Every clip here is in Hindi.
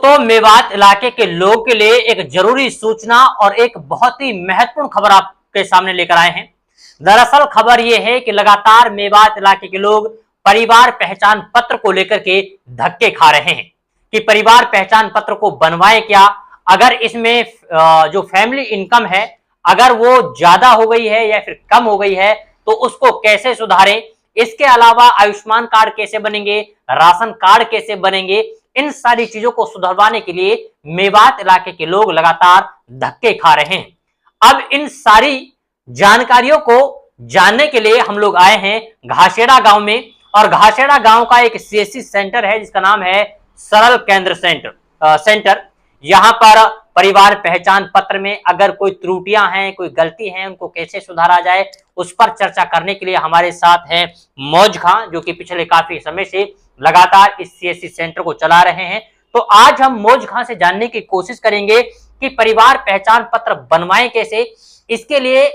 दोस्तों, मेवात इलाके के लोगों के लिए एक जरूरी सूचना और एक बहुत ही महत्वपूर्ण खबर आपके सामने लेकर आए हैं। दरअसल खबर यह है कि लगातार मेवात इलाके के लोग परिवार पहचान पत्र को लेकर के धक्के खा रहे हैं कि परिवार पहचान पत्र को बनवाएं क्या, अगर इसमें जो फैमिली इनकम है अगर वो ज्यादा हो गई है या फिर कम हो गई है तो उसको कैसे सुधारें। इसके अलावा आयुष्मान कार्ड कैसे बनेंगे, राशन कार्ड कैसे बनेंगे, इन सारी चीजों को सुधरवाने के लिए मेवात इलाके के लोग लगातार धक्के खा रहे हैं। अब इन सारी जानकारियों को जानने के लिए हम लोग आए हैं घासेड़ा गांव में, और घासेड़ा गांव का एक सीएससी सेंटर है जिसका नाम है सरल केंद्र सेंटर। यहां पर परिवार पहचान पत्र में अगर कोई त्रुटियां हैं, कोई गलती है, उनको कैसे सुधारा जाए, उस पर चर्चा करने के लिए हमारे साथ हैं मौज खां, जो कि पिछले काफी समय से लगातार इस सीएससी सेंटर को चला रहे हैं। तो आज हम मौज खां से जानने की कोशिश करेंगे कि परिवार पहचान पत्र बनवाएं कैसे, इसके लिए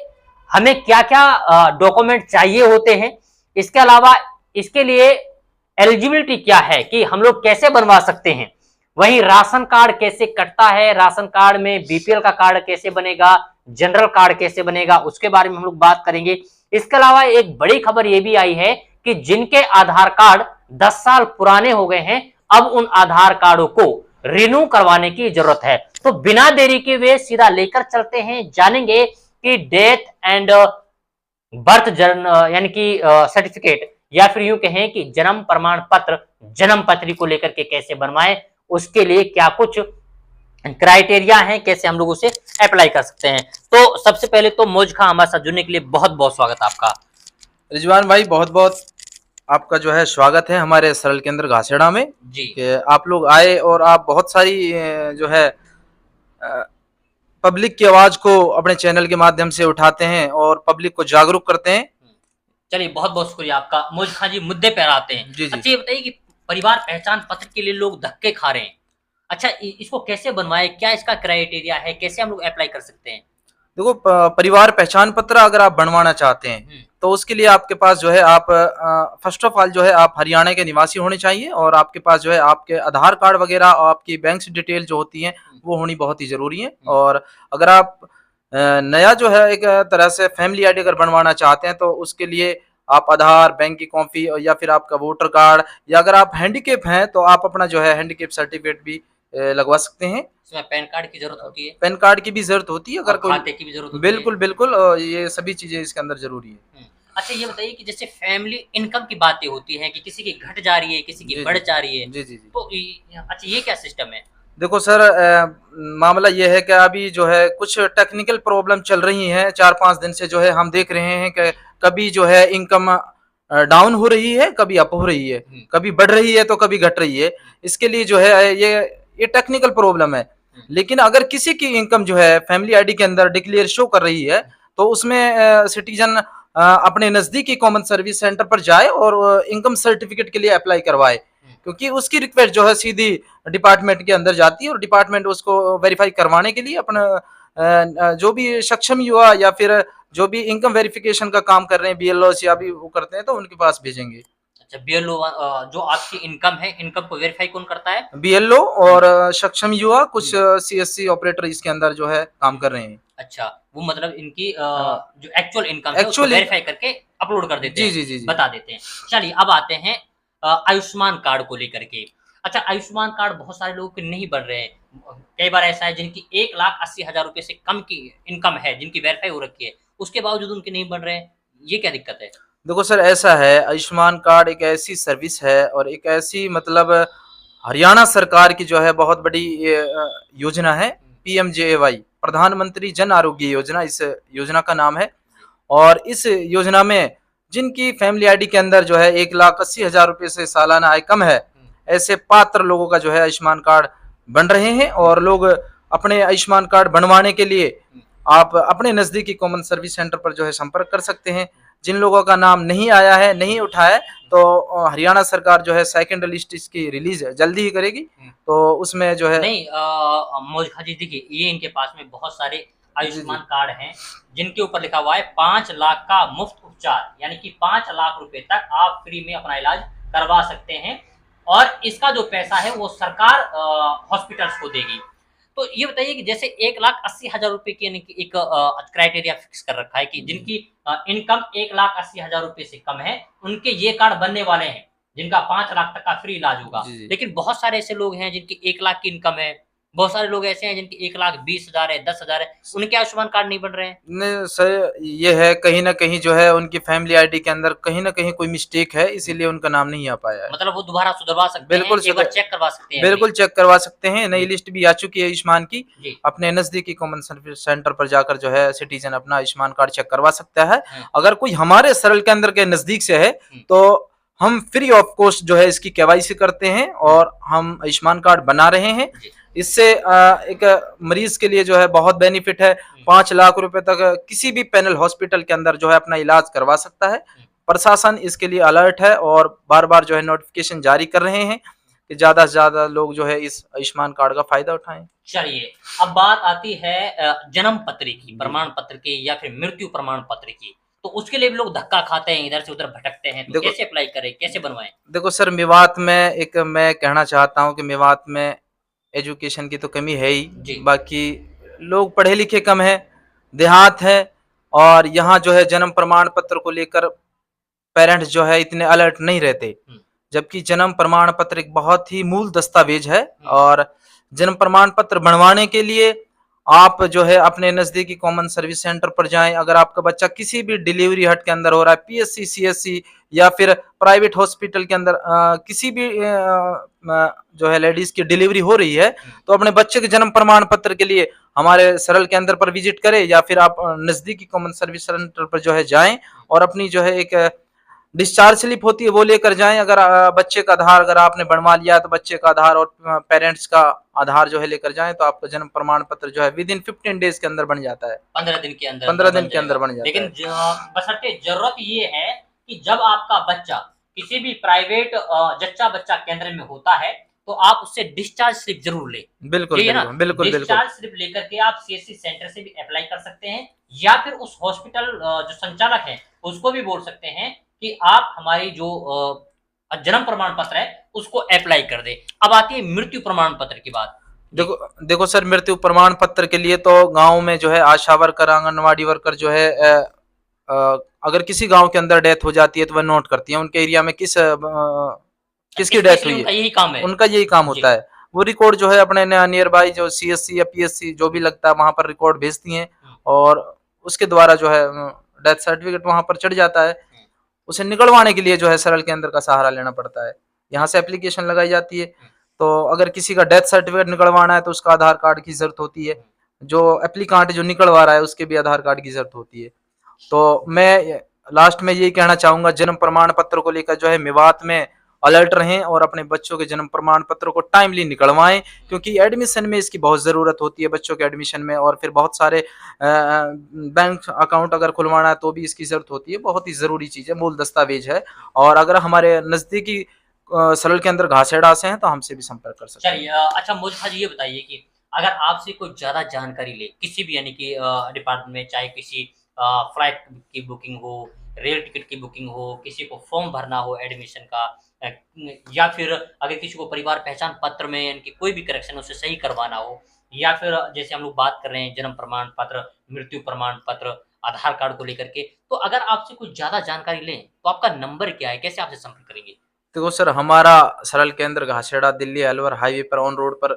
हमें क्या क्या डॉक्यूमेंट चाहिए होते हैं, इसके अलावा इसके लिए एलिजिबिलिटी क्या है कि हम लोग कैसे बनवा सकते हैं, वहीं राशन कार्ड कैसे कटता है, राशन कार्ड में बीपीएल का कार्ड कैसे बनेगा, जनरल कार्ड कैसे बनेगा, उसके बारे में हम लोग बात करेंगे। इसके अलावा एक बड़ी खबर यह भी आई है कि जिनके आधार कार्ड 10 साल पुराने हो गए हैं, अब उन आधार कार्डों को रिन्यू करवाने की जरूरत है। तो बिना देरी के वे सीधा लेकर चलते हैं, जानेंगे कि डेथ एंड बर्थ यानी कि सर्टिफिकेट या फिर यूं कहें कि जन्म प्रमाण पत्र, जन्म पत्री को लेकर के कैसे बनवाएं, उसके लिए क्या कुछ क्राइटेरिया हैं, कैसे हम लोग उसे अप्लाई कर सकते हैं। तो सबसे पहले तो मौज खां हमारे साथ जुड़ने के लिए बहुत बहुत स्वागत आपका। रिजवान भाई, बहुत बहुत आपका जो है स्वागत है हमारे सरल केंद्र घासेड़ा में जी। कि आप लोग आए और आप बहुत सारी जो है पब्लिक की आवाज को अपने चैनल के माध्यम से उठाते हैं और पब्लिक को जागरूक करते हैं। चलिए, बहुत बहुत शुक्रिया आपका। मौज खां जी, मुद्दे पर आते हैं। जी जी। अच्छा, ये बताइए कि परिवार पहचान पत्र के लिए लोग धक्के खा रहे हैं, अच्छा इसको कैसे बनवाए, क्या इसका क्राइटेरिया है, कैसे हम लोग अप्लाई कर सकते हैं? देखो, परिवार पहचान पत्र अगर आप बनवाना चाहते हैं तो उसके लिए आपके पास जो है आप फर्स्ट ऑफ ऑल जो है आप हरियाणा के निवासी होने चाहिए और आपके पास जो है आपके आधार कार्ड वगैरह और आपकी बैंक डिटेल जो होती हैं वो होनी बहुत ही जरूरी है। और अगर आप नया जो है एक तरह से फैमिली आईडी अगर बनवाना चाहते हैं तो उसके लिए आप आधार, बैंक की कॉपी या फिर आपका वोटर कार्ड, या अगर आप हैंडीकेप हैं तो आप अपना जो है हैंडीकेप सर्टिफिकेट भी लगवा सकते हैं। इसमें पैन कार्ड की जरूरत होती है? पैन कार्ड की भी जरूरत होती है, अगर कोई खाते की भी जरूरत होती है? बिल्कुल बिल्कुल, ये सभी चीजें इसके अंदर जरूरी है। अच्छा, ये बताइए कि जैसे फैमिली इनकम की बातें होती हैं कि किसी की घट जा रही है, किसी की बढ़ जा रही है, जी जी जी। तो अच्छा ये क्या सिस्टम है? देखो सर, मामला ये है कि अभी जो है कुछ टेक्निकल प्रॉब्लम चल रही है, 4-5 दिन से जो है हम देख रहे हैं कि कभी जो है इनकम डाउन हो रही है, कभी अप हो रही है, कभी बढ़ रही है तो कभी घट रही है। इसके लिए जो है ये टेक्निकल प्रॉब्लम है। लेकिन अगर किसी की इनकम जो है फैमिली आईडी के अंदर डिक्लेयर शो कर रही है तो उसमें सिटीजन अपने नजदीकी कॉमन सर्विस सेंटर पर जाए और इनकम सर्टिफिकेट के लिए अप्लाई करवाए, क्योंकि उसकी रिक्वेस्ट जो है सीधी डिपार्टमेंट के अंदर जाती है और डिपार्टमेंट उसको वेरीफाई करवाने के लिए अपना जो भी सक्षम युवा या फिर जो भी इनकम वेरिफिकेशन का काम कर रहे हैं, बीएलओ या भी वो करते हैं, तो उनके पास भेजेंगे। अच्छा, बीएलओ जो आपकी इनकम है, इनकम को वेरीफाई कौन करता है? बीएलओ और सक्षम युवा, कुछ सीएससी ऑपरेटर इसके अंदर जो है काम कर रहे हैं। अच्छा, वो मतलब इनकी जो एक्चुअल इनकम है उसको वेरीफाई करके अपलोड कर देते हैं, जी जी जी, बता देते हैं। चलिए, अब आते हैं आयुष्मान कार्ड को लेकर के। अच्छा, आयुष्मान कार्ड बहुत सारे लोगों के नहीं बन रहे हैं। कई बार ऐसा है जिनकी 1,80,000 रुपए से कम की इनकम है, जिनकी वेरीफाई हो रखी है, उसके बावजूद उनके नहीं बन रहे हैं, ये क्या दिक्कत है? देखो सर, ऐसा है, आयुष्मान कार्ड एक ऐसी सर्विस है और एक ऐसी मतलब हरियाणा सरकार की जो है बहुत बड़ी योजना है, पीएमजेएवाई, प्रधानमंत्री जन आरोग्य योजना, इस योजना का नाम है। और इस योजना में जिनकी फैमिली आईडी के अंदर जो है 1,80,000 रुपए से सालाना आय कम है, ऐसे पात्र लोगों का जो है आयुष्मान कार्ड बन रहे हैं। और लोग अपने आयुष्मान कार्ड बनवाने के लिए आप अपने नजदीकी कॉमन सर्विस सेंटर पर जो है संपर्क कर सकते हैं। जिन लोगों का नाम नहीं आया है, नहीं उठा है, तो हरियाणा सरकार जो है सेकंड लिस्ट इसकी रिलीज जल्दी ही करेगी, तो उसमें जो है नहीं, मौज खां जी देखिए, ये इनके पास में बहुत सारे आयुष्मान कार्ड हैं जिनके ऊपर लिखा हुआ है 5 लाख का मुफ्त उपचार, यानी कि 5 लाख रुपए तक आप फ्री में अपना इलाज करवा सकते हैं। और इसका जो पैसा है वो सरकार हॉस्पिटल्स को देगी। तो ये बताइए कि जैसे 1,80,000 रुपए की यानी कि एक क्राइटेरिया फिक्स कर रखा है कि जिनकी इनकम 1,80,000 रुपए से कम है, उनके ये कार्ड बनने वाले हैं, जिनका 5 लाख तक का फ्री इलाज होगा। जी, जी। लेकिन बहुत सारे ऐसे लोग हैं जिनकी 1 लाख की इनकम है, बहुत सारे लोग ऐसे हैं जिनकी 1,20,000 है, 10,000 है, उनके आयुष्मान कार्ड नहीं बन रहे हैं। नहीं सर, ये है कहीं न कहीं जो है उनकी फैमिली आईडी के अंदर कहीं न कहीं कोई मिस्टेक है, इसीलिए उनका नाम नहीं आ पाया है। मतलब वो दोबारा सुधरवा सकते हैं, बिल्कुल एक बार सुधर चेक करवा सकते हैं बिल्कुल अपनी। चेक करवा सकते हैं, नई जी। लिस्ट भी आ चुकी है आयुष्मान की। जी। अपने नज़दीकी कॉमन सर्विस सेंटर पर जाकर जो है सिटीज़न अपना आयुष्मान कार्ड चेक करवा सकता है। हुँ। अगर कोई हमारे सरल के अंदर के नज़दीक से है, हुँ। तो हम फ्री ऑफ कॉस्ट जो है इसकी केवाईसी करते हैं और हम आयुष्मान कार्ड बना रहे हैं। जी। इससे एक मरीज़ के लिए जो है बहुत बेनिफिट है। हुँ। 5 लाख रुपए तक किसी भी पैनल हॉस्पिटल के अंदर जो है अपना इलाज करवा सकता है। हुँ। प्रशासन इसके लिए अलर्ट है और बार-बार जो है नोटिफ़िकेशन जारी कर रहे हैं कि ज़्यादा से ज़्यादा लोग जो है इस आयुष्मान कार्ड का फ़ायदा उठाएँ। चलिए, अब बात आती है जन्म पत्र की, जी। प्रमाण पत्र की या फिर मृत्यु प्रमाण पत्र की। तो उसके लिए भी लोग धक्का खाते हैं, इधर से उधर भटकते हैं, तो देखो कैसे अप्लाई करें, कैसे बनवाएँ? देखो सर, मेवात में एक मैं कहना चाहता हूँ कि मेवात में एजुकेशन की तो कमी है ही, जी। बाकी लोग पढ़े लिखे कम हैं, देहात है और यहाँ जो है जन्म प्रमाण पत्र को लेकर पेरेंट्स जो है इतने अलर्ट नहीं रहते। हुँ। जबकि जन्म प्रमाण पत्र एक बहुत ही मूल दस्तावेज है हुँ। और जन्म प्रमाण पत्र बनवाने के लिए आप जो है अपने नज़दीकी कॉमन सर्विस सेंटर पर जाएँ। अगर आपका बच्चा किसी भी डिलीवरी हट के अंदर हो रहा है, पीएससी, सीएससी या फिर प्राइवेट हॉस्पिटल के अंदर किसी भी जो है लेडीज़ की डिलीवरी हो रही है, हुँ। तो अपने बच्चे के जन्म प्रमाण पत्र के लिए हमारे सरल के अंदर पर विज़िट करें या फिर आप नज़दीकी कॉमन सर्विस सेंटर पर जो है जाएँ और अपनी जो है एक डिस्चार्ज स्लिप होती है वो लेकर जाएँ। अगर बच्चे का आधार अगर आपने बनवा लिया तो बच्चे का आधार और पेरेंट्स का आधार जो है लेकर जाएँ, तो आपका जन्म प्रमाण पत्र जो है विदिन 15 डेज़ के अंदर बन जाता है। 15 दिन के अंदर 15 बन दिन के जाएगा। अंदर बन जाता लेकिन है। बशर्ते ज़रूरत ये है कि जब आपका बच्चा किसी भी प्राइवेट जच्चा बच्चा केंद्र में होता है, तो आप उससे डिस्चार्ज स्लिप ज़रूर लें। बिल्कुल, यही है ना? बिल्कुल, बिल्कुल, बिल्कुल। डिस्चार्ज स्लिप लेकर के आप सीएससी सेंटर से भी अप्लाई कर सकते हैं या फिर उस हॉस्पिटल जो संचालक है, उसको भी बोल सकते हैं कि आप हमारी जो जन्म प्रमाण पत्र है, उसको अप्लाई कर दें। अब आती है मृत्यु प्रमाण पत्र की बात। जी। देखो देखो सर, मृत्यु प्रमाण पत्र के लिए तो गाँव में जो है आशा वर्कर, आंगनवाड़ी वर्कर जो है अगर किसी गाँव के अंदर डेथ हो जाती है तो वह नोट करती हैं उनके एरिया में किसकी डेथ स्पेशली हुई है। उनका यही काम है। उनका यही काम जी। होता है। वो रिकॉर्ड जो है अपने नियर बाय जो सीएससी या पीएससी जो भी लगता है वहाँ पर रिकॉर्ड भेजती हैं हुँ। और उसके द्वारा जो है डेथ सर्टिफिकेट वहाँ पर चढ़ जाता है। हुँ। उसे निकलवाने के लिए जो है सरल केंद्र का सहारा लेना पड़ता है। यहाँ से एप्लीकेशन लगाई जाती है। हुँ। तो अगर किसी का डेथ सर्टिफिकेट निकलवाना है तो उसका आधार कार्ड की ज़रूरत होती है। हुँ। जो एप्लीकांट जो निकलवा रहा है उसके भी आधार कार्ड की ज़रूरत होती है। तो मैं लास्ट में यही कहना चाहूँगा, जन्म प्रमाण पत्र को लेकर जो है मेवात में अलर्ट रहें और अपने बच्चों के जन्म प्रमाण पत्र को टाइमली निकलवाएँ, क्योंकि एडमिशन में इसकी बहुत ज़रूरत होती है बच्चों के एडमिशन में और फिर बहुत सारे बैंक अकाउंट अगर खुलवाना है तो भी इसकी ज़रूरत होती है। बहुत ही ज़रूरी चीज़ है, मूल दस्तावेज है और अगर हमारे नज़दीकी सरल के अंदर घासेड़ा से हैं तो हमसे भी संपर्क कर सकते हैं। चलिए अच्छा मुझे जी ये बताइए कि अगर आपसे कोई ज़्यादा जानकारी ले, किसी भी यानी कि डिपार्टमेंट में चाहे किसी फ्लाइट की बुकिंग हो, रेल टिकट की बुकिंग हो, किसी को फॉर्म भरना हो एडमिशन का अ, या फिर अगर किसी को परिवार पहचान पत्र में यानी कि कोई भी करेक्शन उसे सही करवाना हो या फिर जैसे हम लोग बात कर रहे हैं जन्म प्रमाण पत्र, मृत्यु प्रमाण पत्र, आधार कार्ड को लेकर के, तो अगर आपसे कुछ ज़्यादा जानकारी लें, तो आपका नंबर क्या है? कैसे आपसे संपर्क करेंगे? देखो सर, हमारा सरल केंद्र घासेड़ा दिल्ली अलवर हाईवे पर ऑन रोड पर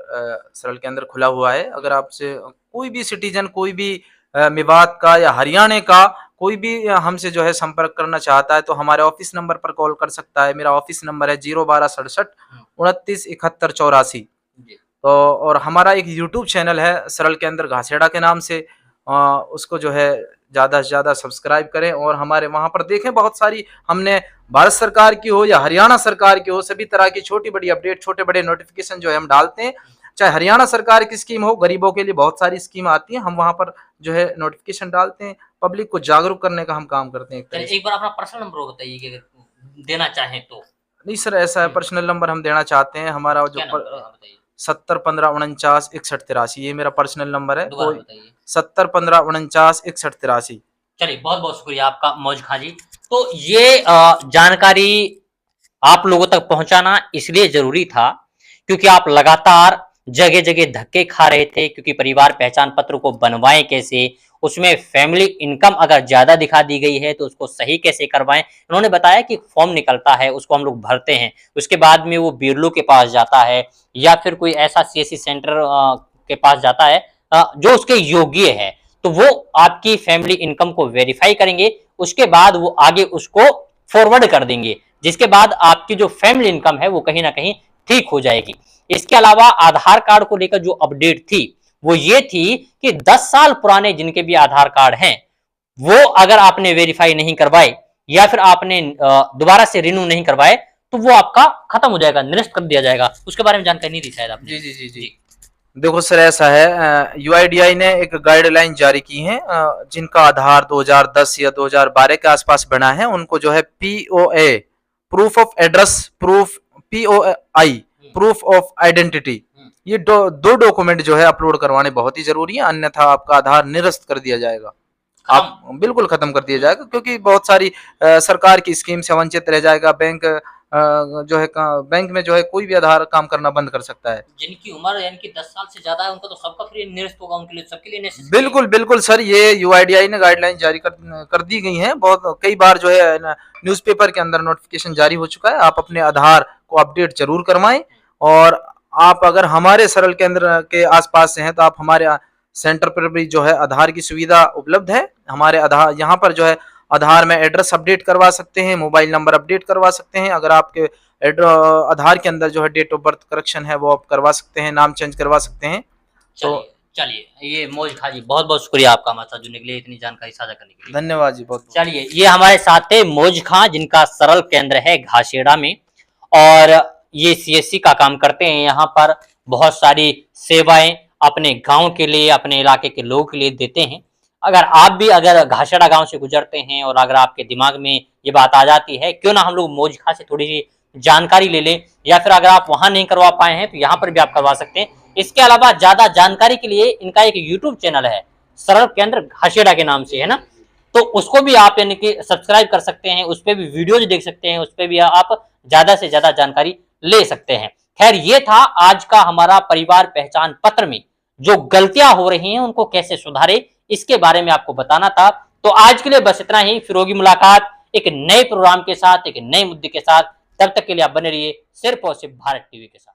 सरल केंद्र खुला हुआ है। अगर आपसे कोई भी सिटीजन कोई भी मेवात का या हरियाणा का कोई भी हमसे जो है संपर्क करना चाहता है तो हमारे ऑफिस नंबर पर कॉल कर सकता है। मेरा ऑफिस नंबर है 01267 29 71 84। जी। तो और हमारा एक यूट्यूब चैनल है सरल केंद्र घासेड़ा के नाम से, उसको जो है ज़्यादा से ज़्यादा सब्सक्राइब करें और हमारे वहाँ पर देखें बहुत सारी हमने भारत सरकार की हो या हरियाणा सरकार की हो सभी तरह की छोटी बड़ी अपडेट, छोटे बड़े नोटिफिकेशन जो है हम डालते हैं। चाहे हरियाणा सरकार की स्कीम हो, गरीबों के लिए बहुत सारी स्कीम आती है, हम वहाँ पर जो है नोटिफिकेशन डालते हैं। पब्लिक को जागरूक करने का हम काम करते हैं एक तरह चलिए से। एक बार अपना पर्सनल नंबर बताइए कि अगर देना चाहें तो? नहीं सर, ऐसा है, हुँ। पर्सनल नंबर हम देना चाहते हैं। हमारा जो क्या नंबर है? हाँ, बताइए। 70 15 49 61 83 ये मेरा पर्सनल नंबर है। दोबारा कोई बताइए। 70 15 49 61 83। चलिए बहुत-बहुत शुक्रिया आपका मौज खां जी। तो ये जानकारी आप लोगों तक पहुंचाना इसलिए जरूरी था क्योंकि आप लगातार जगह जगह धक्के खा रहे थे, क्योंकि परिवार पहचान पत्र को बनवाएं कैसे, उसमें फैमिली इनकम अगर ज्यादा दिखा दी गई है तो उसको सही कैसे करवाएं। उन्होंने बताया कि फॉर्म निकलता है, उसको हम लोग भरते हैं, उसके बाद में वो बीएलओ के पास जाता है या फिर कोई ऐसा सीएससी सेंटर के पास जाता है जो उसके योग्य है, तो वो आपकी फैमिली इनकम को वेरीफाई करेंगे, उसके बाद वो आगे उसको फॉरवर्ड कर देंगे, जिसके बाद आपकी जो फैमिली इनकम है वो कहीं ना कहीं ठीक हो जाएगी। इसके अलावा आधार कार्ड को लेकर जो अपडेट थी वो ये थी कि 10 साल पुराने जिनके भी आधार कार्ड हैं वो अगर आपने वेरीफाई नहीं करवाए या फिर आपने दोबारा से रिन्यू नहीं करवाए तो वो आपका खत्म हो जाएगा, निरस्त कर दिया जाएगा। उसके बारे में जानकारी नहीं दी शायद आपने। जी जी जी जी देखो सर, ऐसा है, यूआईडीआई ने एक गाइडलाइन जारी की है, जिनका आधार 2010 या 2012 के आसपास बना है उनको जो है POA, proof of address proof, POI proof of identity, ये दो डॉक्यूमेंट जो है अपलोड करवाने बहुत ही जरूरी है, अन्यथा आपका आधार निरस्त कर दिया जाएगा, आप बिल्कुल खत्म कर दिया जाएगा, क्योंकि बहुत सारी सरकार की स्कीम से वंचित रह जाएगा। बैंक जो है बैंक में जो है कोई भी आधार काम करना बंद कर सकता है। जिनकी उम्र यानी कि 10 साल से ज्यादा है उनका तो सबका फ्री निरस्त होगा, उनके लिए सबके लिए निरस्त। बिल्कुल बिल्कुल सर, ये यूआईडीआई ने गाइडलाइन जारी कर दी गई है, बहुत कई बार जो है न्यूज़पेपर के अंदर नोटिफिकेशन जारी हो चुका है। आप अपने आधार को अपडेट जरूर करवाएं, और आप अगर हमारे सरल केंद्र के आसपास से हैं तो आप हमारे सेंटर पर भी जो है आधार की सुविधा उपलब्ध है। हमारे आधार यहाँ पर जो है आधार में एड्रेस अपडेट करवा सकते हैं, मोबाइल नंबर अपडेट करवा सकते हैं, अगर आपके आधार के अंदर जो है डेट ऑफ बर्थ करेक्शन है वो आप करवा सकते हैं, नाम चेंज करवा सकते हैं। तो चलिए ये मौज खा जी, बहुत बहुत शुक्रिया आपका हमारे साथ जुड़ने के लिए, इतनी जानकारी साझा करने के लिए धन्यवाद जी, बहुत। चलिए ये हमारे साथ थे मौज खां, जिनका सरल केंद्र है घासेड़ा में, और ये सीएससी का काम करते हैं। यहाँ पर बहुत सारी सेवाएं अपने गांव के लिए, अपने इलाके के लोगों के लिए देते हैं। अगर आप भी अगर घासेड़ा गांव से गुजरते हैं और अगर आपके दिमाग में ये बात आ जाती है क्यों ना हम लोग मौज खां से थोड़ी सी जानकारी ले लें, या फिर अगर आप वहां नहीं करवा पाए हैं तो यहाँ पर भी आप करवा सकते हैं। इसके अलावा ज्यादा जानकारी के लिए इनका एक यूट्यूब चैनल है सरल केंद्र घासेड़ा के नाम से, है ना, तो उसको भी आप यानी कि सब्सक्राइब कर सकते हैं, उस पर भी वीडियोज देख सकते हैं, उस पर भी आप ज्यादा से ज्यादा जानकारी ले सकते हैं। खैर ये था आज का हमारा परिवार पहचान पत्र में जो गलतियां हो रही हैं उनको कैसे सुधारे, इसके बारे में आपको बताना था। तो आज के लिए बस इतना ही, फिर होगी मुलाकात एक नए प्रोग्राम के साथ, एक नए मुद्दे के साथ। तब तक के लिए आप बने रहिए सिर्फ और सिर्फ भारत टीवी के साथ।